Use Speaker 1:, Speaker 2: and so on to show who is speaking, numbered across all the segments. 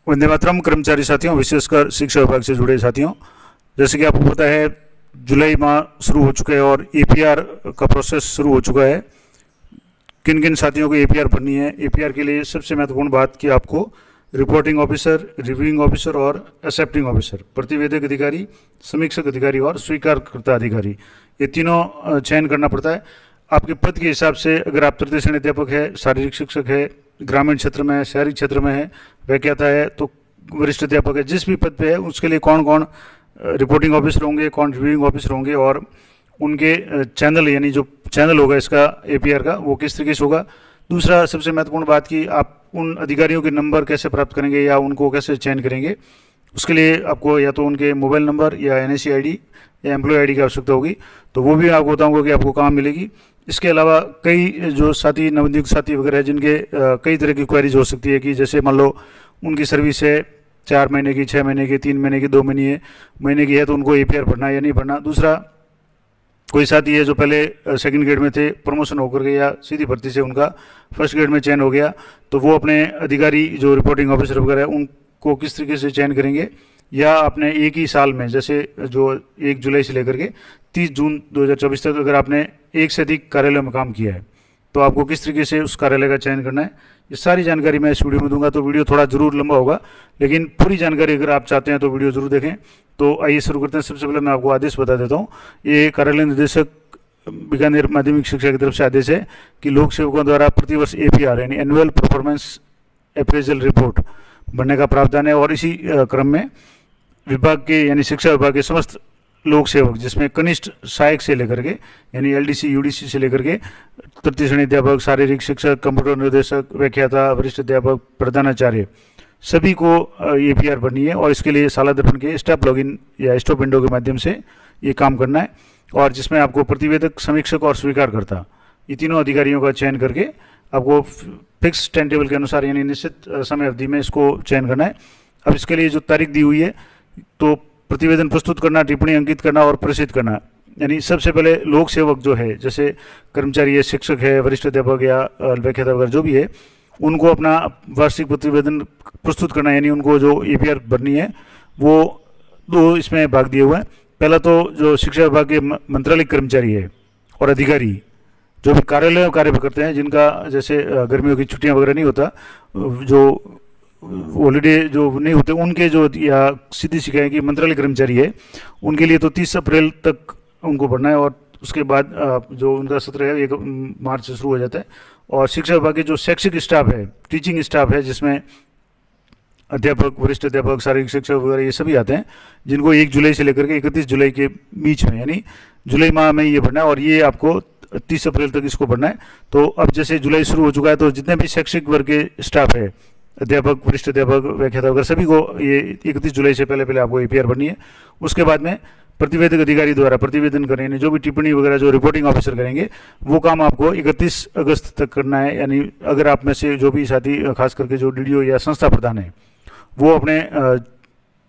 Speaker 1: वंदे मातरम कर्मचारी साथियों, विशेषकर शिक्षा विभाग से जुड़े साथियों, जैसे कि आपको पता है जुलाई माह शुरू हो चुका है और एपीआर का प्रोसेस शुरू हो चुका है। किन किन साथियों को एपीआर भरनी है? एपीआर के लिए सबसे महत्वपूर्ण बात कि आपको रिपोर्टिंग ऑफिसर, रिव्यूइंग ऑफिसर और एक्सेप्टिंग ऑफिसर, प्रतिवेदक अधिकारी, समीक्षक अधिकारी और स्वीकारकर्ता अधिकारी, ये तीनों चयन करना पड़ता है। आपके पद के हिसाब से अगर आप तृतीय श्रेणी अध्यापक है, शारीरिक शिक्षक है, ग्रामीण क्षेत्र में है, शहरी क्षेत्र में है, व्याख्याता है, तो वरिष्ठ अध्यापक है, जिस भी पद पे है उसके लिए कौन कौन रिपोर्टिंग ऑफिसर होंगे, कौन रिव्यूइंग ऑफिसर होंगे और उनके चैनल यानी जो चैनल होगा इसका एपीआर का वो किस तरीके से होगा। दूसरा सबसे महत्वपूर्ण बात कि आप उन अधिकारियों के नंबर कैसे प्राप्त करेंगे या उनको कैसे चयन करेंगे। उसके लिए आपको या तो उनके मोबाइल नंबर या एनआईसी आईडी या एम्प्लॉय आईडी की आवश्यकता होगी, तो वो भी आपको बताऊंगा कि आपको कहाँ मिलेगी। इसके अलावा कई जो साथी, नवनियुक्त साथी वगैरह है, जिनके कई तरह की क्वेरीज हो सकती है कि जैसे मान लो उनकी सर्विस है 4 महीने की, 6 महीने की, 3 महीने की, 2 महीने की है, तो उनको एपीआर भरना है या नहीं भरना। दूसरा, कोई साथी है जो पहले सेकंड ग्रेड में थे, प्रमोशन होकर के या सीधी भर्ती से उनका फर्स्ट ग्रेड में चयन हो गया, तो वो अपने अधिकारी जो रिपोर्टिंग ऑफिसर वगैरह है उनको किस तरीके से चयन करेंगे। या आपने एक ही साल में, जैसे जो 1 जुलाई से लेकर के 30 जून 2024 तक अगर आपने एक से अधिक कार्यालयों में काम किया है, तो आपको किस तरीके से उस कार्यालय का चयन करना है, ये सारी जानकारी मैं इस वीडियो में दूंगा। तो वीडियो थोड़ा जरूर लंबा होगा, लेकिन पूरी जानकारी अगर आप चाहते हैं तो वीडियो जरूर देखें। तो आइए शुरू करते हैं। सबसे पहले मैं आपको आदेश बता देता हूँ। ये कार्यालय निदेशक बीकानेर माध्यमिक शिक्षा की तरफ से आदेश है कि लोक सेवकों द्वारा प्रतिवर्ष एपीआर यानी एनुअल परफॉर्मेंस अप्रेजल रिपोर्ट बनने का प्रावधान है। और इसी क्रम में विभाग के यानी शिक्षा विभाग के समस्त लोक सेवक, जिसमें कनिष्ठ सहायक से लेकर के यानी एलडीसी, यूडीसी से लेकर के तृतीय श्रेणी अध्यापक, शारीरिक शिक्षक, कंप्यूटर निर्देशक, व्याख्याता, वरिष्ठ अध्यापक, प्रधानाचार्य, सभी को एपीआर बननी है। और इसके लिए शाला दर्पण के स्टाफ लॉगिन या स्टॉप विंडो के माध्यम से ये काम करना है। और जिसमें आपको प्रतिवेदक, समीक्षक और स्वीकारकर्ता, ये तीनों अधिकारियों का चयन करके आपको फिक्स टाइम टेबल के अनुसार यानी निश्चित समय अवधि में इसको चयन करना है। अब इसके लिए जो तारीख दी हुई है, तो प्रतिवेदन प्रस्तुत करना, टिप्पणी अंकित करना और प्रेषित करना, यानी सबसे पहले लोक सेवक जो है, जैसे कर्मचारी है, शिक्षक है, वरिष्ठ अध्यापक या व्याख्याता वगैरह जो भी है, उनको अपना वार्षिक प्रतिवेदन प्रस्तुत करना, यानी उनको जो एपीआर भरनी है वो 2 इसमें भाग दिए हुए हैं। पहला तो जो शिक्षा विभाग के मंत्रालय कर्मचारी है और अधिकारी जो भी कार्यालय में कार्य करते हैं, जिनका जैसे गर्मियों की छुट्टियां वगैरह नहीं होता, जो हॉलीडे जो नहीं होते, उनके जो या सीधी शिकायत की मंत्रालय कर्मचारी है, उनके लिए तो 30 अप्रैल तक उनको भरना है। और उसके बाद जो उनका सत्र है 1 मार्च से शुरू हो जाता है। और शिक्षा विभाग के जो शैक्षिक स्टाफ है, टीचिंग स्टाफ है, जिसमें अध्यापक, वरिष्ठ अध्यापक, शारीरिक शिक्षक वगैरह ये सभी आते हैं, जिनको 1 जुलाई से लेकर के 31 जुलाई के बीच में यानी जुलाई माह में ये भरना है। और ये आपको 30 अप्रैल तक इसको भरना है। तो अब जैसे जुलाई शुरू हो चुका है, तो जितने भी शैक्षिक वर्ग के स्टाफ है, अध्यापक, वरिष्ठ अध्यापक, व्याख्याता वगैरह, सभी को ये 31 जुलाई से पहले आपको एपीआर भरनी है। उसके बाद में प्रतिवेदक अधिकारी द्वारा प्रतिवेदन करेंगे, जो भी टिप्पणी वगैरह जो रिपोर्टिंग ऑफिसर करेंगे, वो काम आपको 31 अगस्त तक करना है। यानी अगर आप में से जो भी साथी, खास करके जो डीडीओ या संस्था प्रधान है, वो अपने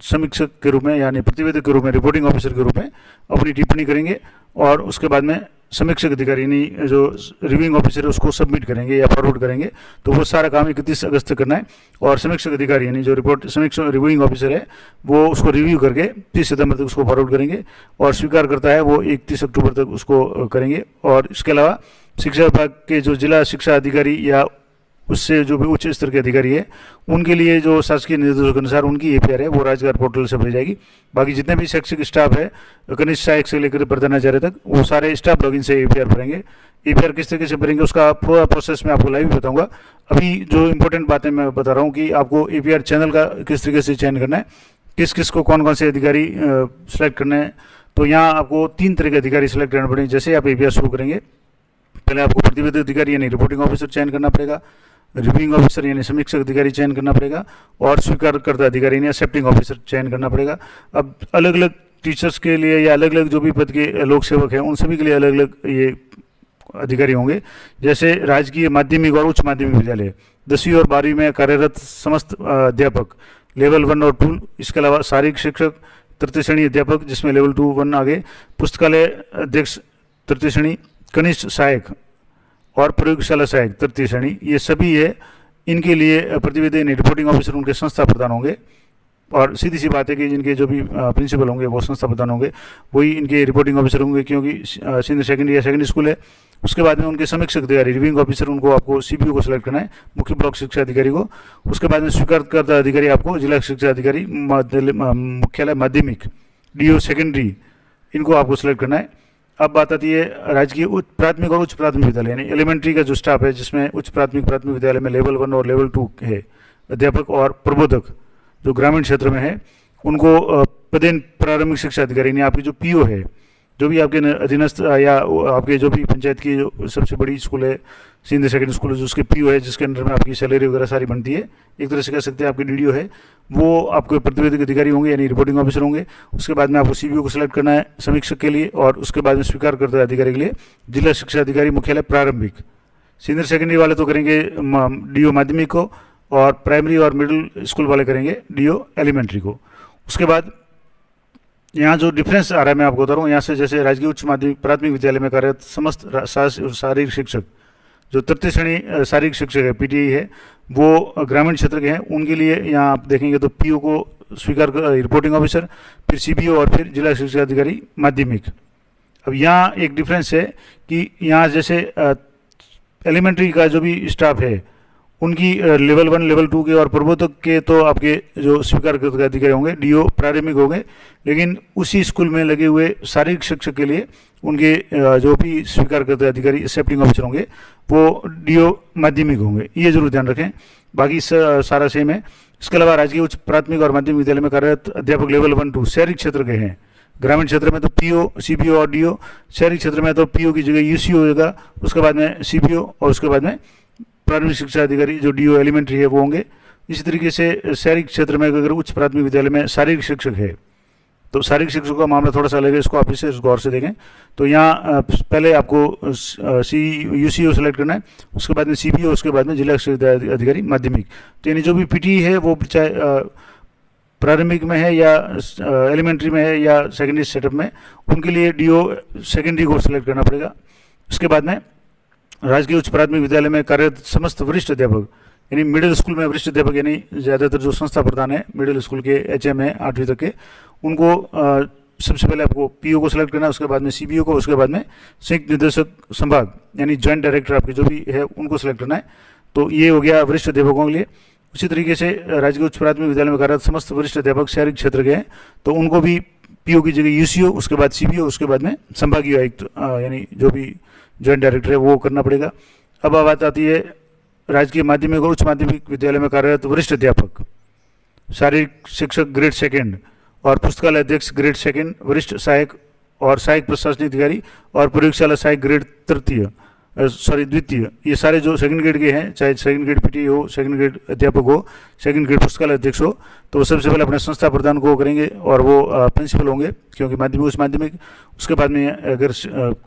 Speaker 1: समीक्षक के रूप में यानी प्रतिवेदक के रूप में, रिपोर्टिंग ऑफिसर के रूप में अपनी टिप्पणी करेंगे। और उसके बाद में समीक्षक अधिकारी यानी जो रिव्यूइंग ऑफिसर है उसको सबमिट करेंगे या फॉरवर्ड करेंगे। तो वो सारा काम 31 अगस्त तक करना है। और समीक्षक अधिकारी यानी जो समीक्षक रिव्यूइंग ऑफिसर है, वो उसको रिव्यू करके 30 सितंबर तक उसको फॉरवर्ड करेंगे। और स्वीकार करता है वो 31 अक्टूबर तक उसको करेंगे। और इसके अलावा शिक्षा विभाग के जो जिला शिक्षा अधिकारी या उससे जो भी उच्च स्तर के अधिकारी है, उनके लिए जो शासकीय निर्देशों के अनुसार उनकी एपीआर है वो राजगार पोर्टल से भरी जाएगी। बाकी जितने भी शैक्षिक स्टाफ है, कनिष्ठ सहायक से लेकर प्रधानाचार्य तक, वो सारे स्टाफ लॉगिन से एपीआर भरेंगे। एपीआर किस तरीके से भरेंगे उसका पूरा प्रोसेस मैं आपको लाइव बताऊंगा। अभी जो इंपॉर्टेंट बातें मैं बता रहा हूँ कि आपको एपीआर चैनल का किस तरीके से चयन करना है, किस किस को कौन कौन से अधिकारी सेलेक्ट करने हैं। तो यहाँ आपको 3 तरह के अधिकारी सेलेक्ट करने पड़ेंगे। जैसे आप एपीआर शुरू करेंगे, पहले आपको प्रतिवेदक अधिकारी यानी रिपोर्टिंग ऑफिसर चयन करना पड़ेगा, रिव्यूइंग ऑफिसर यानी समीक्षक अधिकारी चयन करना पड़ेगा, और स्वीकारकर्ता अधिकारी यानी एक्सेप्टिंग ऑफिसर चयन करना पड़ेगा। अब अलग अलग टीचर्स के लिए या अलग अलग जो भी पद के लोक सेवक हैं, उन सभी के लिए अलग अलग ये अधिकारी होंगे। जैसे राजकीय माध्यमिक और उच्च माध्यमिक विद्यालय 10वीं और 12वीं में कार्यरत समस्त अध्यापक लेवल 1 और 2, इसके अलावा शारीरिक शिक्षक तृतीय श्रेणी अध्यापक जिसमें लेवल 2, 1 आगे, पुस्तकालय अध्यक्ष तृतीय श्रेणी, कनिष्ठ सहायक और प्रयोगशाला सहायक तृतीय श्रेणी, ये सभी है इनके लिए प्रतिवेदी रिपोर्टिंग ऑफिसर उनके संस्था प्रधान होंगे, और सीधी सी बात है कि जिनके जो भी प्रिंसिपल होंगे वो संस्था प्रधान होंगे, वही इनके रिपोर्टिंग ऑफिसर होंगे, क्योंकि सीनियर सेकेंडरी या सेकेंडरी स्कूल है। उसके बाद में उनके समीक्षक अधिकारी रिव्यूइंग ऑफिसर, उनको आपको सीपीओ को सिलेक्ट करना है, मुख्य ब्लॉक शिक्षा अधिकारी को। उसके बाद में स्वीकारकर्ता अधिकारी आपको जिला शिक्षा अधिकारी मुख्यालय माध्यमिक डीओ सेकेंडरी, इनको आपको सिलेक्ट करना है। अब बात आती है राजकीय उच्च प्राथमिक और उच्च प्राथमिक विद्यालय, यानी एलिमेंट्री का जो स्टाफ है, जिसमें उच्च प्राथमिक विद्यालय में लेवल 1 और लेवल 2 है, अध्यापक और प्रबोधक जो ग्रामीण क्षेत्र में है, उनको पदेन प्रारंभिक शिक्षा अधिकारी, यानी आपकी जो पीओ है, जो भी आपके अधीनस्थ या आपके जो भी पंचायत की जो सबसे बड़ी स्कूल है, सीनियर सेकेंडरी स्कूल है, जो उसके पीओ है, जिसके अंडर में आपकी सैलरी वगैरह सारी बनती है, एक तरह से कह सकते हैं आपके डीडीओ है, वो आपके प्रतिवेदक अधिकारी होंगे, यानी रिपोर्टिंग ऑफिसर होंगे। उसके बाद में आपको सीबीओ को सिलेक्ट करना है समीक्षक के लिए, और उसके बाद में स्वीकारकर्ता अधिकारी के लिए जिला शिक्षा अधिकारी मुख्यालय प्रारंभिक। सीनियर सेकेंडरी वाले तो करेंगे डीओ माध्यमिक को, और प्राइमरी और मिडिल स्कूल वाले करेंगे डीओ एलिमेंट्री को। उसके बाद यहाँ जो डिफरेंस आ रहा है मैं आपको बता रहा हूँ, यहाँ से जैसे राजकीय उच्च माध्यमिक प्राथमिक विद्यालय में कार्यरत समस्त शारीरिक शिक्षक, जो तृतीय श्रेणी शारीरिक शिक्षक है, पीटीआई है, वो ग्रामीण क्षेत्र के हैं, उनके लिए यहाँ आप देखेंगे तो पीओ को स्वीकार रिपोर्टिंग ऑफिसर, फिर सीबीओ और फिर जिला शिक्षा अधिकारी माध्यमिक। अब यहाँ एक डिफरेंस है कि यहाँ जैसे एलिमेंट्री का जो भी स्टाफ है, उनकी लेवल 1 लेवल 2 के और प्रबोधक के तो आपके जो स्वीकारकर्ता अधिकारी होंगे डीओ प्रारंभिक होंगे, लेकिन उसी स्कूल में लगे हुए शारीरिक शिक्षक के लिए उनके जो भी स्वीकारकर्ता अधिकारी एक्सेप्टिंग ऑफिसर होंगे वो डीओ माध्यमिक होंगे, ये जरूर ध्यान रखें। बाकी सारा सेम है। इसके अलावा राजकीय उच्च प्राथमिक और माध्यमिक विद्यालय में कार्यरत अध्यापक लेवल 1 2 शहरी क्षेत्र के हैं। ग्रामीण क्षेत्र में तो पीओ सीपीओ और डीओ, शहरी क्षेत्र में तो पीओ की जगह यूसीओ होगा, उसके बाद में सीपीओ, और उसके बाद में प्राथमिक शिक्षा अधिकारी जो डीओ एलिमेंट्री है वो होंगे। इसी तरीके से शहरी क्षेत्र में अगर उच्च प्राथमिक विद्यालय में शारीरिक शिक्षक है, तो शारीरिक शिक्षक का मामला थोड़ा सा अलग है, इसको आप इसे गौर से देखें। तो यहाँ पहले आपको यूसीओ सेलेक्ट करना है, उसके बाद में सीपीओ, उसके बाद में जिला शिक्षा अधिकारी माध्यमिक। तो यानी जो भी पीटी है वो चाहे प्रारंभिक में है या एलिमेंट्री में है या सेकेंडरी सेटअप में, उनके लिए डीओ सेकेंडरी को सिलेक्ट करना पड़ेगा। उसके बाद में राजकीय उच्च प्राथमिक विद्यालय में कार्यरत समस्त वरिष्ठ अध्यापक, यानी मिडिल स्कूल में वरिष्ठ अध्यापक, यानी ज़्यादातर जो संस्था प्रधान है मिडिल स्कूल के एचएम है 8वीं तक के, उनको सबसे पहले आपको पीओ को सिलेक्ट करना है, उसके बाद में सीबीओ को, उसके बाद में संयुक्त निदेशक संभाग यानी ज्वाइंट डायरेक्टर आपके जो भी है उनको सिलेक्ट करना है। तो ये हो गया वरिष्ठ अध्यापकों के लिए। उसी तरीके से राजकीय उच्च प्राथमिक विद्यालय में कार्यरत समस्त वरिष्ठ अध्यापक शहरी क्षेत्र के हैं, तो उनको भी पीओ की जगह यूसीओ, उसके बाद सीबीओ, उसके बाद में संभागीय आयुक्त यानी जो भी ज्वाइंट डायरेक्टर है वो करना पड़ेगा। अब बात आती है राजकीय माध्यमिक और उच्च माध्यमिक विद्यालय में कार्यरत वरिष्ठ अध्यापक, शारीरिक शिक्षक ग्रेड 2 और पुस्तकालय अध्यक्ष ग्रेड 2, वरिष्ठ सहायक और सहायक प्रशासनिक अधिकारी और प्रयोगशाला सहायक ग्रेड द्वितीय, ये सारे जो सेकंड ग्रेड के हैं, चाहे सेकंड ग्रेड पीटी हो, सेकंड ग्रेड अध्यापक हो, सेकंड ग्रेड पुस्तकालय अध्यक्ष हो, तो वो सबसे पहले अपने संस्था प्रधान को करेंगे और वो प्रिंसिपल होंगे, क्योंकि माध्यमिक उच्च माध्यमिक। उसके बाद में अगर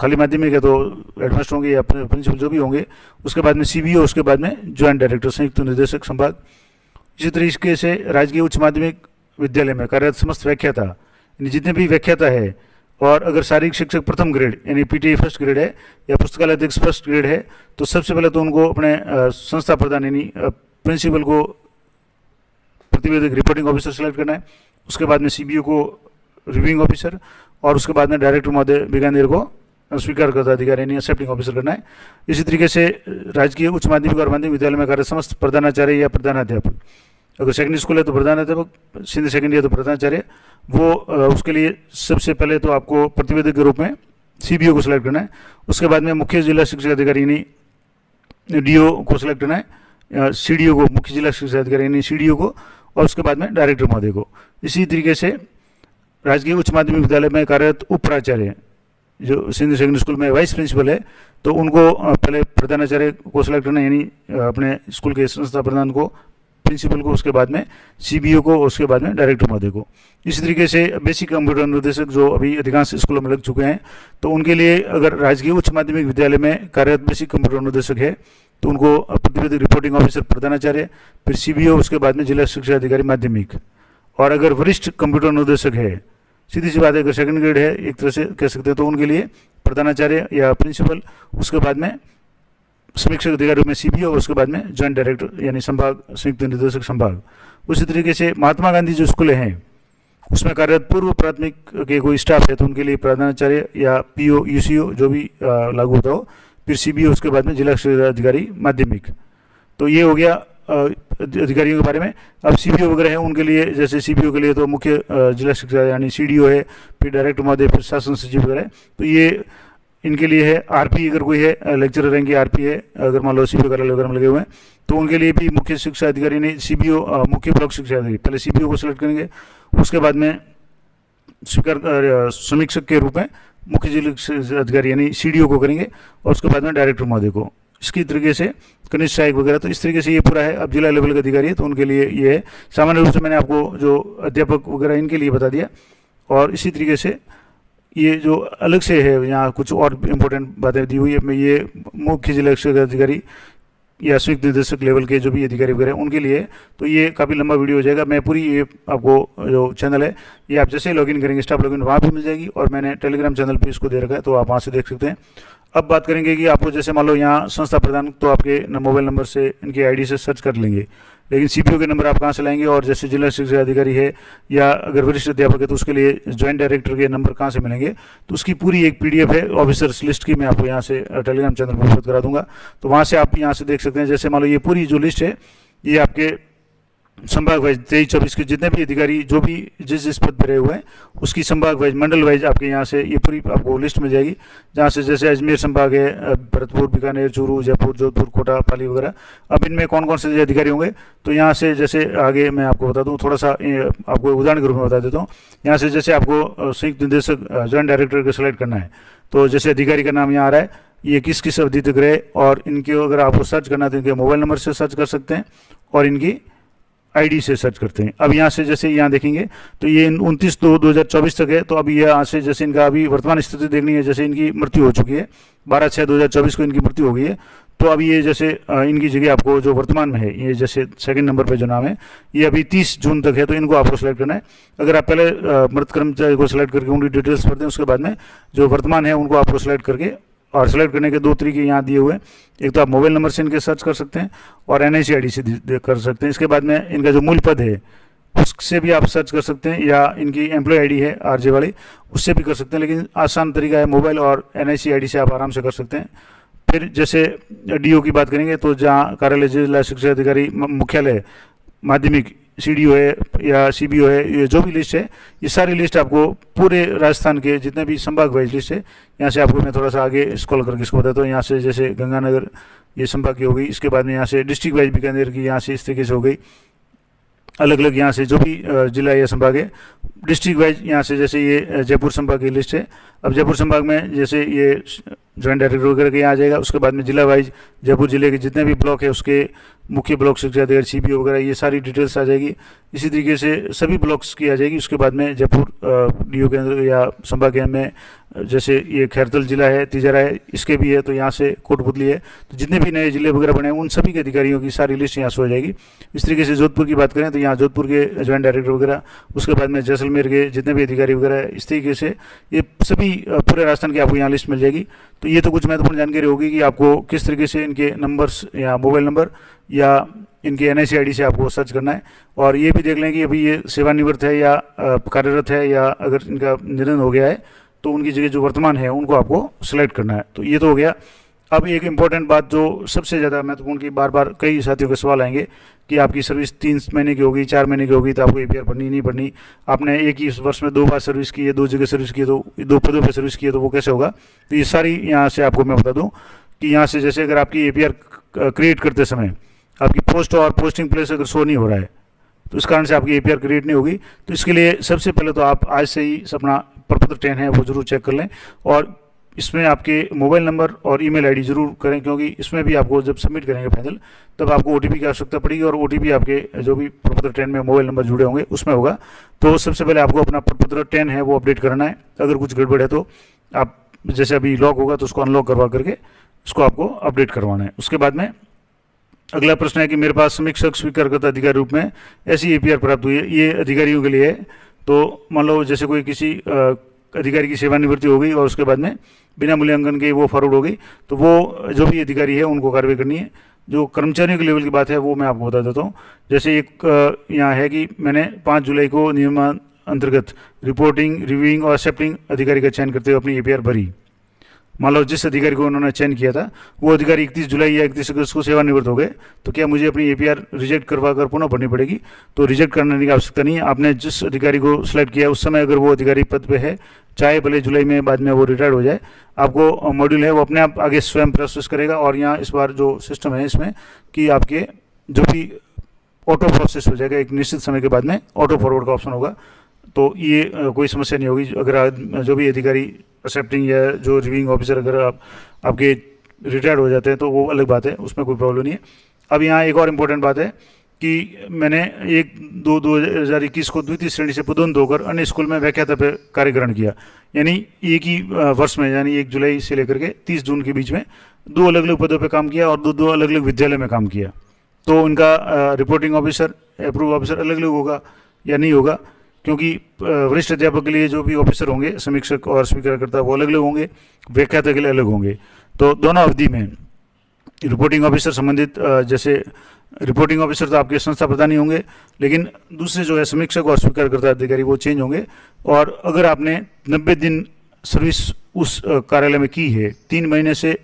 Speaker 1: खाली माध्यमिक है तो हेडमास्टर होंगे या प्रिंसिपल जो भी होंगे। उसके बाद में सीबीओ, उसके बाद में ज्वाइंट डायरेक्टर संयुक्त निदेशक संभाग। इसी तरीके से राजकीय उच्च माध्यमिक विद्यालय में कार्यरत समस्त व्याख्याता, यानी जितने भी व्याख्याता है, और अगर शारीरिक शिक्षक प्रथम ग्रेड यानी पीटीआई फर्स्ट ग्रेड है या पुस्तकालय अध्यक्ष फर्स्ट ग्रेड है, तो सबसे पहले तो उनको अपने संस्था प्रधान यानी प्रिंसिपल को प्रतिवेदक रिपोर्टिंग ऑफिसर सेलेक्ट करना है। उसके बाद में सीबीओ को रिव्यूइंग ऑफिसर, और उसके बाद में डायरेक्टर महोदय बीकानेर को स्वीकारकर्ता अधिकारी यानी एक्सेप्टिंग ऑफिसर करना है। इसी तरीके से राजकीय उच्च माध्यमिक और माध्यमिक विद्यालय में कार्यरत समस्त प्रधानाचार्य या प्रधानाध्यापक, अगर सेकेंडरी स्कूल है तो प्रधानाध्यापक, सीनियर सेकेंडरी है तो प्रधानाचार्य, वो उसके लिए सबसे पहले तो आपको प्रतिवेदक के रूप में सीबीओ को सिलेक्ट करना है। उसके बाद में मुख्य जिला शिक्षा अधिकारी यानी डीओ को सिलेक्ट करना है, सीडीओ को, मुख्य जिला शिक्षा अधिकारी यानी सीडीओ को, और उसके बाद में डायरेक्टर महोदय को। इसी तरीके से राजकीय उच्च माध्यमिक विद्यालय में कार्यरत उप प्राचार्य जो सीनियर सेकेंडरी स्कूल में वाइस प्रिंसिपल है, तो उनको पहले प्रधानाचार्य को सिलेक्ट करना है, यानी अपने स्कूल के संस्था प्रधान को, प्रिंसिपल को, उसके बाद में सीबीओ को, उसके बाद में डायरेक्टर महोदय को। इसी तरीके से बेसिक कंप्यूटर निर्देशक जो अभी अधिकांश स्कूलों में लग चुके हैं, तो उनके लिए अगर राजकीय उच्च माध्यमिक विद्यालय में कार्यरत बेसिक कंप्यूटर निर्देशक है तो उनको प्रतिवेदक रिपोर्टिंग ऑफिसर प्रधानाचार्य, फिर सीबीओ, उसके बाद में जिला शिक्षा अधिकारी माध्यमिक। और अगर वरिष्ठ कंप्यूटर निर्देशक है, सीधी सी बात है, अगर सेकंड ग्रेड है एक तरह से कह सकते हैं, तो उनके लिए प्रधानाचार्य या प्रिंसिपल, उसके बाद में समीक्षक अधिकारी में सीबीओ और उसके बाद में जॉइंट डायरेक्टर यानी संभाग, संयुक्त निदेशक संभाग। उसी तरीके से महात्मा गांधी जो स्कूलें हैं उसमें कार्यरत पूर्व प्राथमिक के कोई स्टाफ है तो उनके लिए प्रधानाचार्य या पीओ यूसीओ जो भी लागू होता हो, फिर सीबीओ, उसके बाद में जिला शिक्षा अधिकारी माध्यमिक। तो ये हो गया अधिकारियों के बारे में। अब सीबीओ वगैरह है उनके लिए, जैसे सीबीओ के लिए तो मुख्य जिला शिक्षा यानी सीडीओ है, फिर डायरेक्टर महोदय, फिर शासन सचिव वगैरह। तो ये इनके लिए है। आरपी अगर कोई है, लेक्चरर रैंक की आरपी है, अगर मान लो सीबीओ कार्यालय वगैरह में लगे हुए हैं तो उनके लिए भी मुख्य शिक्षा अधिकारी ने सीबीओ, मुख्य ब्लॉक शिक्षा अधिकारी, पहले सीबीओ को सिलेक्ट करेंगे, उसके बाद में स्वीकार समीक्षक के रूप में मुख्य जिला अधिकारी यानी सीडीओ को करेंगे, और उसके बाद में डायरेक्टर महोदय को। इसकी तरीके से कनिष्ठ सहायक वगैरह, तो इस तरीके से ये पूरा है। अब जिला लेवल के अधिकारी है तो उनके लिए ये है। सामान्य रूप से मैंने आपको जो अध्यापक वगैरह इनके लिए बता दिया, और इसी तरीके से ये जो अलग से है यहाँ कुछ और इम्पोर्टेंट बातें दी हुई है। ये मुख्य जिला शिक्षा अधिकारी या संयुक्त निदेशक लेवल के जो भी अधिकारी वगैरह उनके लिए, तो ये काफ़ी लंबा वीडियो हो जाएगा। मैं पूरी ये आपको जो चैनल है ये आप जैसे ही लॉगिन करेंगे स्टाफ लॉगिन वहाँ भी मिल जाएगी, और मैंने टेलीग्राम चैनल पे इसको दे रखा है तो आप वहाँ से देख सकते हैं। अब बात करेंगे कि आपको जैसे मान लो यहाँ संस्था प्रधान, तो आपके मोबाइल नंबर से इनके आईडी से सर्च कर लेंगे, लेकिन सीपीओ के नंबर आप कहाँ से लाएंगे, और जैसे जिला शिक्षा अधिकारी है या अगर वरिष्ठ अध्यापक है तो उसके लिए ज्वाइंट डायरेक्टर के नंबर कहाँ से मिलेंगे, तो उसकी पूरी एक पीडीएफ है ऑफिसर्स लिस्ट की, मैं आपको यहाँ से टेलीग्राम चैनल पर उपलब्ध करा दूंगा। तो वहाँ से आप यहाँ से देख सकते हैं। जैसे मान लो ये पूरी जो लिस्ट है ये आपके संभाग वाइज 23-24 के जितने भी अधिकारी जो भी जिस पद पर रहे हुए हैं उसकी संभाग वाइज, मंडल वाइज आपके यहाँ से ये पूरी आपको लिस्ट मिल जाएगी, जहाँ से जैसे अजमेर संभाग है, भरतपुर, बीकानेर, चूरू, जयपुर, जोधपुर, कोटा, पाली वगैरह। अब इनमें कौन कौन से अधिकारी होंगे तो यहाँ से जैसे आगे मैं आपको बता दूँ, थोड़ा सा आपको उदाहरण के रूप में बता देता हूँ। यहाँ से जैसे आपको संयुक्त निदेशक ज्वाइंट डायरेक्टर को सिलेक्ट करना है, तो जैसे अधिकारी का नाम यहाँ आ रहा है, ये किस किस अवधि तक रहे, और इनके अगर आपको सर्च करना है तो इनके मोबाइल नंबर से सर्च कर सकते हैं और इनकी आईडी से सर्च करते हैं। अब यहाँ से जैसे यहाँ देखेंगे तो ये 29/2/2024 तक है। तो अभी यहाँ से जैसे इनका अभी वर्तमान स्थिति देखनी है, जैसे इनकी मृत्यु हो चुकी है 12/6/2024 को इनकी मृत्यु हो गई है। तो अभी ये जैसे इनकी जगह आपको जो वर्तमान में है, ये जैसे सेकंड नंबर पे जो नाम है ये अभी 30 जून तक है, तो इनको आपको सेलेक्ट करना है। अगर आप पहले मृत कर्मचारी को सिलेक्ट करके उनकी डिटेल्स भरते हैं, उसके बाद में जो वर्तमान है उनको आपको सिलेक्ट करके, और सेलेक्ट करने के दो तरीके यहाँ दिए हुए हैं। एक तो आप मोबाइल नंबर से इनके सर्च कर सकते हैं और एनआईसी आईडी से कर सकते हैं। इसके बाद में इनका जो मूल पद है उससे भी आप सर्च कर सकते हैं, या इनकी एम्प्लॉय आईडी है आरजे वाली, उससे भी कर सकते हैं। लेकिन आसान तरीका है मोबाइल और एनआईसी आईडी से आप आराम से कर सकते हैं। फिर जैसे डीओ की बात करेंगे तो जहाँ कार्यालय जिला शिक्षा अधिकारी मुख्यालय माध्यमिक सीडीओ है या सीबीओ है, ये जो भी लिस्ट है ये सारी लिस्ट आपको पूरे राजस्थान के जितने भी संभाग वाइज लिस्ट है, यहाँ से आपको मैं थोड़ा सा आगे स्क्रॉल करके इसको बताता हूँ। यहाँ से जैसे गंगानगर ये संभाग की हो गई, इसके बाद में यहाँ से डिस्ट्रिक्ट वाइज बीकानेर की यहाँ से इस तरीके से हो गई, अलग अलग यहाँ से जो भी जिला या संभाग है डिस्ट्रिक्ट वाइज। यहाँ से जैसे ये जयपुर संभाग की लिस्ट है। अब जयपुर संभाग में जैसे ये ज्वाइंट डायरेक्टर वगैरह के यहाँ आ जाएगा। उसके बाद में जिला वाइज जयपुर जिले के जितने भी ब्लॉक है उसके मुख्य ब्लॉक शिक्षा अधिकारी सीबीओ वगैरह ये सारी डिटेल्स आ जाएगी। इसी तरीके से सभी ब्लॉक्स की आ जाएगी। उसके बाद में जयपुर डीओ केंद्र या संभाग में जैसे ये खैरतल जिला है, तिजारा है, इसके भी है, तो यहाँ से कोटपुतली है, तो जितने भी नए जिले वगैरह बने हैं उन सभी के अधिकारियों की सारी लिस्ट यहाँ से हो जाएगी। इस तरीके से जोधपुर की बात करें तो यहाँ जोधपुर के ज्वाइंट डायरेक्टर वगैरह, उसके बाद में जैसलमेर के जितने भी अधिकारी वगैरह, इस तरीके से ये सभी पूरे राजस्थान की आपको यहाँ लिस्ट मिल जाएगी। तो ये तो कुछ महत्वपूर्ण जानकारी होगी कि आपको किस तरीके से इनके नंबर्स या मोबाइल नंबर या इनके एनआईसी आईडी से आपको सर्च करना है। और ये भी देख लें कि अभी ये सेवानिवृत्त है या कार्यरत है, या अगर इनका निधन हो गया है तो उनकी जगह जो वर्तमान है उनको आपको सिलेक्ट करना है। तो ये तो हो गया। अब एक इम्पॉर्टेंट बात जो सबसे ज़्यादा महत्वपूर्ण की बार बार कई साथियों के सवाल आएंगे कि आपकी सर्विस 3 महीने की होगी, 4 महीने की होगी, तो आपको एपीआर पढ़नी नहीं पढ़नी, आपने एक ही वर्ष में 2 बार सर्विस की है, 2 जगह सर्विस की है, तो 2 पदों पर सर्विस की है, तो वो कैसे होगा। तो ये सारी यहाँ से आपको मैं बता दूँ कि यहाँ से जैसे अगर आपकी एपीआर क्रिएट करते समय आपकी पोस्ट और पोस्टिंग प्लेस अगर शो नहीं हो रहा है तो इस कारण से आपकी एपीआर क्रिएट नहीं होगी। तो इसके लिए सबसे पहले तो आप आज से ही अपना प्रपत्र 10 है वो जरूर चेक कर लें, और इसमें आपके मोबाइल नंबर और ईमेल आईडी जरूर करें, क्योंकि इसमें भी आपको जब सबमिट करेंगे फाइनल तब आपको ओटीपी की आवश्यकता पड़ेगी, और ओटीपी आपके जो भी प्रपत्र 10 में मोबाइल नंबर जुड़े होंगे उसमें होगा। तो सबसे पहले आपको अपना प्रपत्र 10 है वो अपडेट करना है। अगर कुछ गड़बड़ है तो आप जैसे अभी लॉक होगा तो उसको अनलॉक करवा करके उसको आपको अपडेट करवाना है। उसके बाद में अगला प्रश्न है कि मेरे पास समीक्षक स्वीकारकर्ता अधिकारी रूप में ऐसी एपीआर प्राप्त हुई है, ये अधिकारियों के लिए है। तो मान लो जैसे कोई किसी अधिकारी की सेवानिवृत्ति हो गई और उसके बाद में बिना मूल्यांकन के वो फॉरवर्ड हो गई, तो वो जो भी अधिकारी है उनको कार्रवाई करनी है। जो कर्मचारियों के लेवल की बात है वो मैं आपको बता देता हूँ। जैसे एक यहाँ है कि मैंने 5 जुलाई को नियम अंतर्गत रिपोर्टिंग, रिव्यूइंग और एक्सेप्टिंग अधिकारी का चयन करते हुए अपनी एपीआर भरी। मान लो जिस अधिकारी को उन्होंने चयन किया था वो अधिकारी 31 जुलाई या 31 अगस्त को सेवानिवृत्त हो गए, तो क्या मुझे अपनी एपीआर रिजेक्ट करवा कर पुनः भरनी पड़ेगी? तो रिजेक्ट करने की आवश्यकता नहीं है। आपने जिस अधिकारी को सिलेक्ट किया उस समय अगर वो अधिकारी पद पे है, चाहे भले जुलाई में बाद में वो रिटायर्ड हो जाए, आपको मॉड्यूल है वो अपने आप आगे स्वयं प्रोसेस करेगा। और यहाँ इस बार जो सिस्टम है इसमें कि आपके जो भी ऑटो प्रोसेस हो जाएगा, एक निश्चित समय के बाद में ऑटो फॉरवर्ड का ऑप्शन होगा, तो ये कोई समस्या नहीं होगी। अगर जो भी अधिकारी एक्सेप्टिंग या जो रिव्यूइंग ऑफिसर अगर आपके रिटायर्ड हो जाते हैं तो वो अलग बात है, उसमें कोई प्रॉब्लम नहीं है। अब यहाँ एक और इम्पोर्टेंट बात है कि मैंने 1/2/2021 को द्वितीय श्रेणी से पदोन्नत होकर अन्य स्कूल में व्याख्याता पे कार्य ग्रहण किया। यानी एक ही वर्ष में, यानी 1 जुलाई से लेकर के 30 जून के बीच में 2 अलग अलग पदों पर काम किया और 2 अलग अलग विद्यालय में काम किया। तो उनका रिपोर्टिंग ऑफिसर, अप्रूव ऑफिसर अलग अलग होगा या नहीं होगा, क्योंकि वरिष्ठ अध्यापक के लिए जो भी ऑफिसर होंगे, समीक्षक और स्वीकारकर्ता, वो अलग अलग होंगे, व्याख्याता के लिए अलग होंगे। तो दोनों अवधि में रिपोर्टिंग ऑफिसर संबंधित, जैसे रिपोर्टिंग ऑफिसर तो आपके संस्था प्रधान ही होंगे, लेकिन दूसरे जो है समीक्षक और स्वीकारकर्ता अधिकारी वो चेंज होंगे। और अगर आपने 90 दिन सर्विस उस कार्यालय में की है, 3 महीने से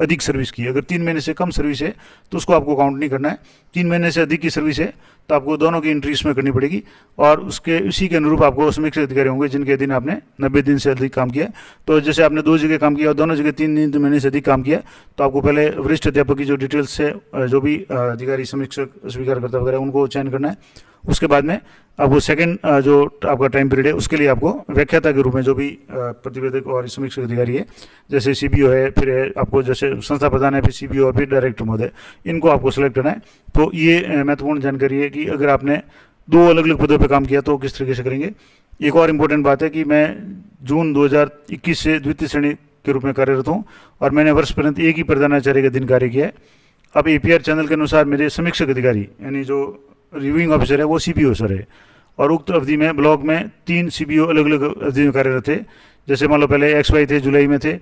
Speaker 1: अधिक सर्विस की, अगर 3 महीने से कम सर्विस है तो उसको आपको काउंट नहीं करना है। 3 महीने से अधिक की सर्विस है तो आपको दोनों की एंट्री इसमें करनी पड़ेगी और उसी के अनुरूप आपको समीक्षक अधिकारी होंगे जिनके दिन आपने 90 दिन से अधिक काम किया। तो जैसे आपने 2 जगह काम किया और दोनों जगह 3 महीने से अधिक काम किया, तो आपको पहले वरिष्ठ अध्यापक की जो डिटेल्स है, जो भी अधिकारी, समीक्षक, स्वीकारकर्ता वगैरह, उनको चयन करना है। उसके बाद में अब वो सेकंड जो आपका टाइम पीरियड है उसके लिए आपको व्याख्याता के रूप में जो भी प्रतिवेदक और समीक्षक अधिकारी है, जैसे सीबीओ है, फिर है आपको जैसे संस्था प्रधान है, फिर सीबीओ और फिर डायरेक्टर महोदय, इनको आपको सेलेक्ट करना है। तो ये महत्वपूर्ण जानकारी है कि अगर आपने 2 अलग अलग पदों पर काम किया तो किस तरीके से करेंगे। एक और इम्पोर्टेंट बात है कि मैं जून 2021 से द्वितीय श्रेणी के रूप में कार्यरत हूँ और मैंने वर्ष पर्यंत एक ही प्रधानाचार्य के दिन कार्य किया है। अब एपीआर चैनल के अनुसार मेरे समीक्षक अधिकारी यानी जो रिव्यूइंग ऑफिसर है वो सीबीओ सर है और उक्त अवधि में ब्लॉक में 3 सीबीओ अलग अलग अवधि में कार्यरत थे। जैसे मान लो पहले XY थे, जुलाई में थे,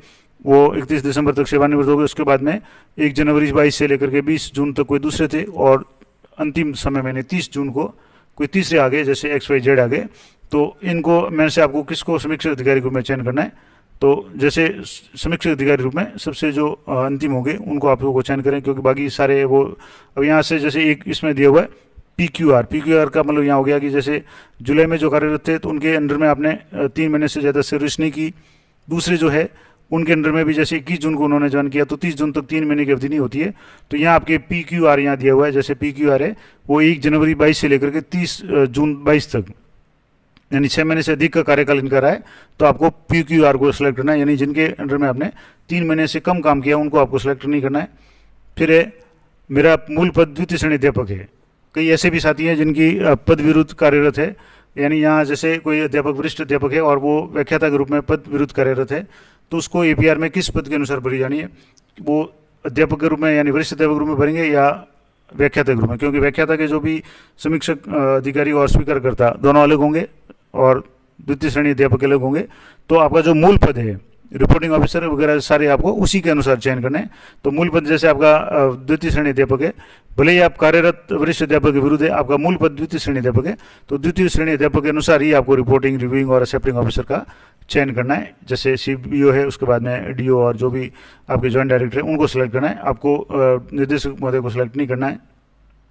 Speaker 1: वो 31 दिसंबर तक सेवानिवृत्त हो गए। उसके बाद में 1 जनवरी 22 से लेकर के 20 जून तक कोई दूसरे थे और अंतिम समय मैंने 30 जून को कोई तीसरे आ गए, जैसे XYZ आ गए। तो इनको मैंने से आपको किसको समीक्षक अधिकारी रूप में चयन करना है, तो जैसे समीक्षक अधिकारी रूप में सबसे जो अंतिम होंगे उनको आप लोगों को चयन करें, क्योंकि बाकी सारे वो अब यहाँ से जैसे एक इसमें दिया हुआ है PQR का मतलब यहाँ हो गया कि जैसे जुलाई में जो कार्यरत थे तो उनके अंडर में आपने 3 महीने से ज़्यादा सर्विस नहीं की। दूसरे जो है उनके अंडर में भी जैसे 21 जून को उन्होंने ज्वाइन किया तो 30 जून तक 3 महीने की अवधि नहीं होती है। तो यहाँ आपके PQR यहाँ दिया हुआ है, जैसे PQR है वो 1 जनवरी 22 से लेकर के 30 जून 22 तक, यानी 6 महीने से अधिक का कार्यकाल इनका रहा है। तो आपको PQR को सिलेक्ट करना है, यानी जिनके अंडर में आपने 3 महीने से कम काम किया उनको आपको सिलेक्ट नहीं करना है। फिर है मेरा मूल पद द्वितीय श्रेणी अध्यापक है। कई ऐसे भी साथी हैं जिनकी पद विरुद्ध कार्यरत है, यानी यहाँ जैसे कोई अध्यापक वरिष्ठ अध्यापक है और वो व्याख्याता के रूप में पद विरुद्ध कार्यरत है, तो उसको एपीआर में किस पद के अनुसार भरी जानी है, वो अध्यापक के रूप में यानी वरिष्ठ अध्यापक के रूप में भरेंगे या व्याख्याता के रूप में, क्योंकि व्याख्याता के जो भी समीक्षक अधिकारी और स्वीकारकर्ता दोनों अलग होंगे और द्वितीय श्रेणी अध्यापक अलग होंगे। तो आपका जो मूल पद है, रिपोर्टिंग ऑफिसर वगैरह सारे आपको उसी के अनुसार चयन करने हैं। तो मूल पद जैसे आपका द्वितीय श्रेणी अध्यापक है, भले ही आप कार्यरत वरिष्ठ अध्यापक के विरुद्ध है, आपका मूल पद द्वितीय श्रेणी अध्यापक है, तो द्वितीय श्रेणी अध्यापक के अनुसार ही आपको रिपोर्टिंग, रिव्यूइंग और एक्सेप्टिंग ऑफिसर का चयन करना है। जैसे सीबीओ है, उसके बाद में डीओ और जो भी आपके जॉइंट डायरेक्टर है उनको सिलेक्ट करना है। आपको निर्देशक महोदय को सिलेक्ट नहीं करना है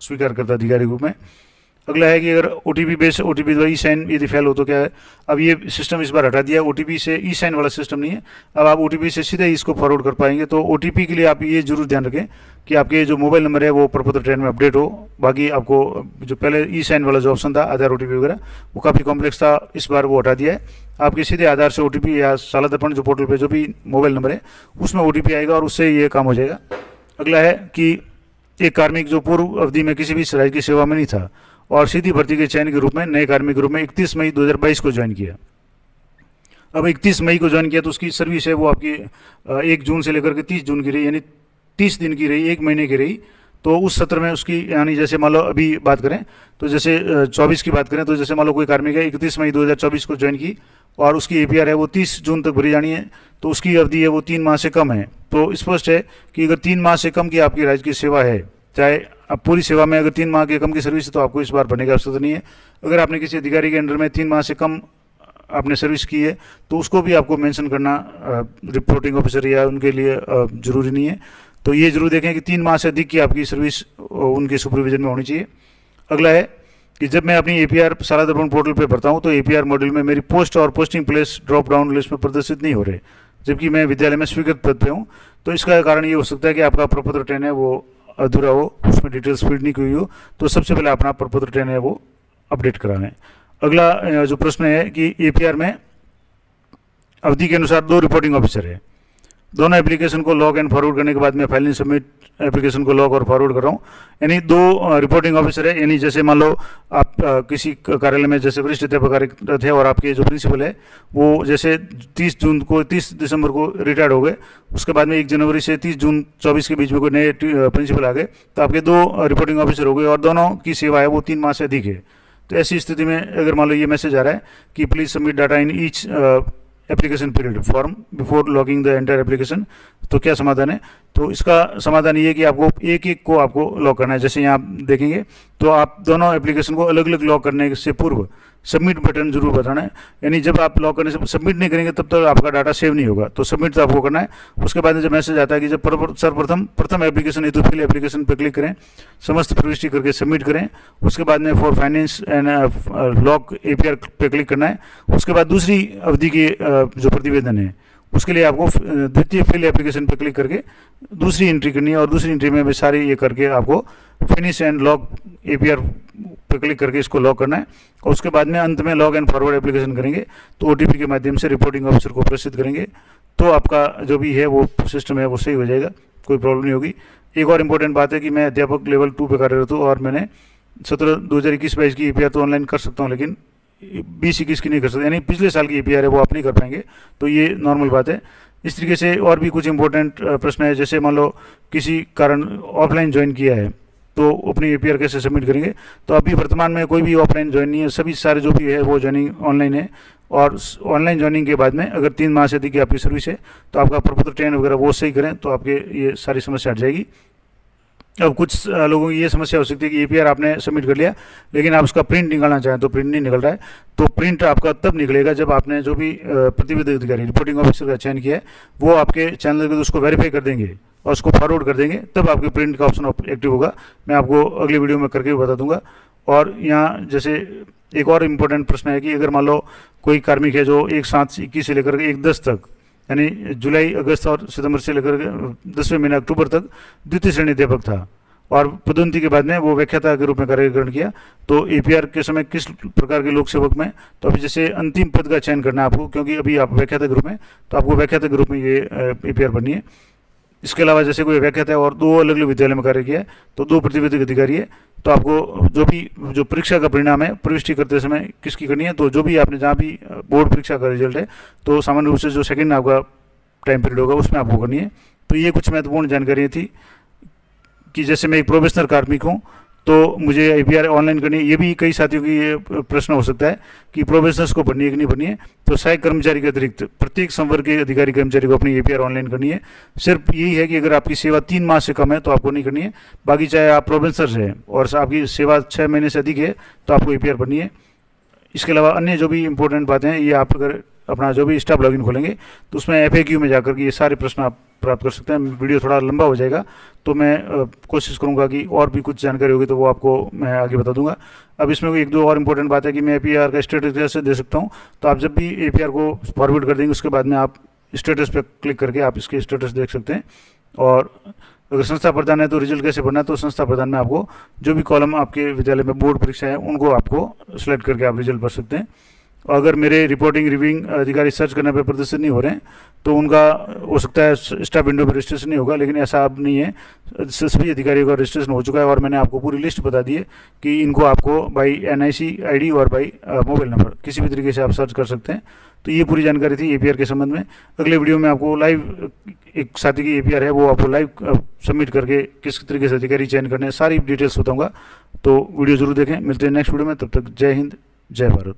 Speaker 1: स्वीकारकर्ता अधिकारी रूप में। अगला है कि अगर ओटीपी बेस, ओटीपी द्वारा ई साइन यदि फेल हो तो क्या है, अब ये सिस्टम इस बार हटा दिया, ओटीपी से ई साइन वाला सिस्टम नहीं है, अब आप ओटीपी से सीधे इसको फॉरवर्ड कर पाएंगे। तो ओटीपी के लिए आप ये जरूर ध्यान रखें कि आपके जो मोबाइल नंबर है वो प्रपत्र ट्रेन में अपडेट हो। बाकी आपको जो पहले ई साइन वाला जो ऑप्शन था आधार ओटीपी वगैरह वो काफ़ी कॉम्प्लेक्स था, इस बार वो हटा दिया है। आपके सीधे आधार से ओटीपी या साला दर्पण जो पोर्टल पर जो भी मोबाइल नंबर है उसमें ओटीपी आएगा और उससे ये काम हो जाएगा। अगला है कि एक कार्मिक जो पूर्व अवधि में किसी भी राज्य की सेवा में नहीं था और सीधी भर्ती के चयन के रूप में नए कार्मिक के रूप में 31 मई 2022 को ज्वाइन किया। अब 31 मई को ज्वाइन किया तो उसकी सर्विस है वो आपकी 1 जून से लेकर के 30 जून की रही, यानी 30 दिन की रही, 1 महीने की रही। तो उस सत्र में उसकी यानी जैसे मान लो अभी बात करें तो जैसे 24 की बात करें तो जैसे मान लो कोई कार्मिक है 31 मई 2024 को ज्वाइन की और उसकी APR है वो 30 जून तक भरी जानी है, तो उसकी अवधि है वो 3 माह से कम है। तो स्पष्ट है कि अगर 3 माह से कम की आपकी राज्य की सेवा है, चाहे आप पूरी सेवा में अगर 3 माह के कम की सर्विस है तो आपको इस बार भरने की आवश्यकता नहीं है। अगर आपने किसी अधिकारी के अंडर में 3 माह से कम आपने सर्विस की है तो उसको भी आपको मेंशन करना रिपोर्टिंग ऑफिसर या उनके लिए ज़रूरी नहीं है। तो ये जरूर देखें कि 3 माह से अधिक की आपकी सर्विस उनके सुपरविजन में होनी चाहिए। अगला है कि जब मैं अपनी APR साला दर्पण पोर्टल पे भरता हूँ तो APR मॉड्यूल में मेरी पोस्ट और posting place drop down list में प्रदर्शित नहीं हो रहे, जबकि मैं विद्यालय में स्वीकृत पद पे हूँ। तो इसका कारण ये हो सकता है कि आपका प्रपत्र 10 है वो अधूरा हो, उसमें डिटेल्स फीड नहीं हुई हो। तो सबसे पहले अपना प्रपत्र 10 है वो अपडेट कराएं। अगला जो प्रश्न है कि APR में अवधि के अनुसार 2 रिपोर्टिंग ऑफिसर है। दोनों एप्लीकेशन को लॉग एंड फॉरवर्ड करने के बाद मैं फाइनली सबमिट एप्लीकेशन को लॉग और फॉरवर्ड कर रहा हूँ। यानी 2 रिपोर्टिंग ऑफिसर है, यानी जैसे मान लो आप किसी कार्यालय में जैसे वरिष्ठ अध्यापक कार्यरत है और आपके जो प्रिंसिपल है वो जैसे 30 दिसंबर को रिटायर्ड हो गए, उसके बाद में 1 जनवरी से 30 जून 24 के बीच में कोई नए प्रिंसिपल आ गए, तो आपके 2 रिपोर्टिंग ऑफिसर हो गए और दोनों की सेवा है वो 3 माह से अधिक है। तो ऐसी स्थिति में अगर मान लो ये मैसेज आ रहा है कि please submit data in each application period form before logging the entire application, तो क्या समाधान है? तो इसका समाधान ये है कि आपको एक को आपको लॉग करना है। जैसे यहाँ आप देखेंगे तो आप दोनों एप्लीकेशन को अलग अलग लॉग करने से पूर्व सबमिट बटन जरूर बताना है। यानी जब आप लॉग करने से सबमिट नहीं करेंगे तब तक आपका डाटा सेव नहीं होगा, तो सबमिट तो आपको करना है। उसके बाद जब मैसेज आता है कि जब सर्वप्रथम एप्लीकेशन है तो फिल एप्लीकेशन पर क्लिक करें, समस्त प्रविष्टि करके सबमिट करें। उसके बाद में for finance and log APR पे क्लिक करना है। उसके बाद दूसरी अवधि के जो प्रतिवेदन है उसके लिए आपको द्वितीय फिल एप्लीकेशन पर क्लिक करके दूसरी एंट्री करनी है और दूसरी एंट्री में भी सारी ये करके आपको फिनिश एंड लॉग APR पर क्लिक करके इसको लॉग करना है। और उसके बाद में अंत में लॉग एंड फॉरवर्ड एप्लीकेशन करेंगे तो OTP के माध्यम से रिपोर्टिंग ऑफिसर को प्रेषित करेंगे, तो आपका जो भी है वो सिस्टम है वो सही हो जाएगा, कोई प्रॉब्लम नहीं होगी। एक और इम्पोर्टेंट बात है कि मैं अध्यापक लेवल 2 पे कार्यरत हूँ और मैंने 2021-22 की APR तो ऑनलाइन कर सकता हूँ, लेकिन 20-21 की नहीं कर सकते, यानी पिछले साल की APR है वो आप नहीं कर पाएंगे, तो ये नॉर्मल बात है। इस तरीके से और भी कुछ इंपॉर्टेंट प्रश्न है, जैसे मान लो किसी कारण ऑफलाइन ज्वाइन किया है तो अपनी APR कैसे सबमिट करेंगे? तो अभी वर्तमान में कोई भी ऑफलाइन ज्वाइन नहीं है, सभी सारे जो भी है वो ज्वाइनिंग ऑनलाइन है। और ऑनलाइन ज्वाइनिंग के बाद में अगर 3 माह से अधिक की आपकी सर्विस है तो आपका प्रपत्र 10 वगैरह वो सही करें तो आपके ये सारी समस्या हट जाएगी। अब कुछ लोगों की ये समस्या हो सकती है कि APR आपने सबमिट कर लिया लेकिन आप उसका प्रिंट निकालना चाहें तो प्रिंट नहीं निकल रहा है, तो प्रिंट आपका तब निकलेगा जब आपने जो भी प्रतिवेदन अधिकारी रिपोर्टिंग ऑफिसर का चयन किया है वो आपके चैनल के उसको वेरीफाई कर देंगे और उसको फॉरवर्ड कर देंगे, तब आपके प्रिंट का ऑप्शन एक्टिव होगा। मैं आपको अगली वीडियो में करके बता दूंगा। और यहाँ जैसे एक और इम्पोर्टेंट प्रश्न है कि अगर मान लो कोई कार्मिक है जो 1/7/21 से लेकर 1/10 तक, यानी जुलाई, अगस्त और सितंबर से लेकर 10वें महीने अक्टूबर तक द्वितीय श्रेणी अध्यापक था और पदोन्नति के बाद में वो व्याख्याता के रूप में कार्य ग्रहण किया, तो APR के समय किस प्रकार के लोक सेवक में, तो अभी जैसे अंतिम पद का चयन करना है आपको, क्योंकि अभी आप व्याख्याता के रूप में, तो आपको व्याख्याता के रूप में ये APR बननी है। इसके अलावा जैसे कोई व्याख्याता है और 2 अलग अलग विद्यालय में कार्य किया है तो 2 प्रतिवेदक अधिकारी है, तो आपको जो परीक्षा का परिणाम है प्रविष्टि करते समय किसकी करनी है, तो जो भी आपने जहाँ भी बोर्ड परीक्षा का रिजल्ट है तो सामान्य रूप से जो सेकंड आपका टाइम पीरियड होगा उसमें आपको करनी है। तो ये कुछ महत्वपूर्ण जानकारी थी कि जैसे मैं एक प्रोफेशनल कार्मिक हूँ तो मुझे APR ऑनलाइन करनी है। ये भी कई साथियों की ये प्रश्न हो सकता है कि प्रोफेशनल्स को भरनी है कि नहीं भरनी है, तो सहायक कर्मचारी के अतिरिक्त प्रत्येक संवर्ग के अधिकारी कर्मचारी को अपनी APR ऑनलाइन करनी है। सिर्फ यही है कि अगर आपकी सेवा 3 माह से कम है तो आपको नहीं करनी है, बाकी चाहे आप प्रोफेशनल्स हैं और आपकी सेवा 6 महीने से अधिक है तो आपको APR भरनी है। इसके अलावा अन्य जो भी इंपॉर्टेंट बातें हैं ये आप अगर अपना जो भी स्टाफ लॉगिन खोलेंगे तो उसमें FAQ में जाकर के ये सारे प्रश्न आप प्राप्त कर सकते हैं। वीडियो थोड़ा लंबा हो जाएगा तो मैं कोशिश करूंगा कि और भी कुछ जानकारी होगी तो वो आपको मैं आगे बता दूंगा। अब इसमें 1-2 और इम्पोर्टेंट बात है कि मैं APR का स्टेटस कैसे दे सकता हूँ, तो आप जब भी APR को फॉरवर्ड कर देंगे उसके बाद में आप स्टेटस पर क्लिक करके आप इसके स्टेटस देख सकते हैं। और अगर संस्था प्रधान है तो रिजल्ट कैसे भरना है, तो संस्था प्रधान में आपको जो भी कॉलम आपके विद्यालय में बोर्ड परीक्षा है उनको आपको सिलेक्ट करके आप रिजल्ट भर सकते हैं। अगर मेरे रिपोर्टिंग रिव्यूइंग अधिकारी सर्च करने पर प्रदर्शित नहीं हो रहे हैं तो हो सकता है स्टाफ विंडो पर रजिस्ट्रेशन नहीं होगा, लेकिन ऐसा अब नहीं है, सभी अधिकारियों का रजिस्ट्रेशन हो चुका है। और मैंने आपको पूरी लिस्ट बता दी है कि इनको आपको बाई NIC ID और बाई मोबाइल नंबर किसी भी तरीके से आप सर्च कर सकते हैं। तो ये पूरी जानकारी थी APR के संबंध में। अगले वीडियो में आपको लाइव एक साथी की APR है वो आपको लाइव सबमिट करके किस तरीके से अधिकारी चयन करने हैं सारी डिटेल्स बताऊँगा। तो वीडियो जरूर देखें। मिलते हैं नेक्स्ट वीडियो में, तब तक जय हिंद जय भारत।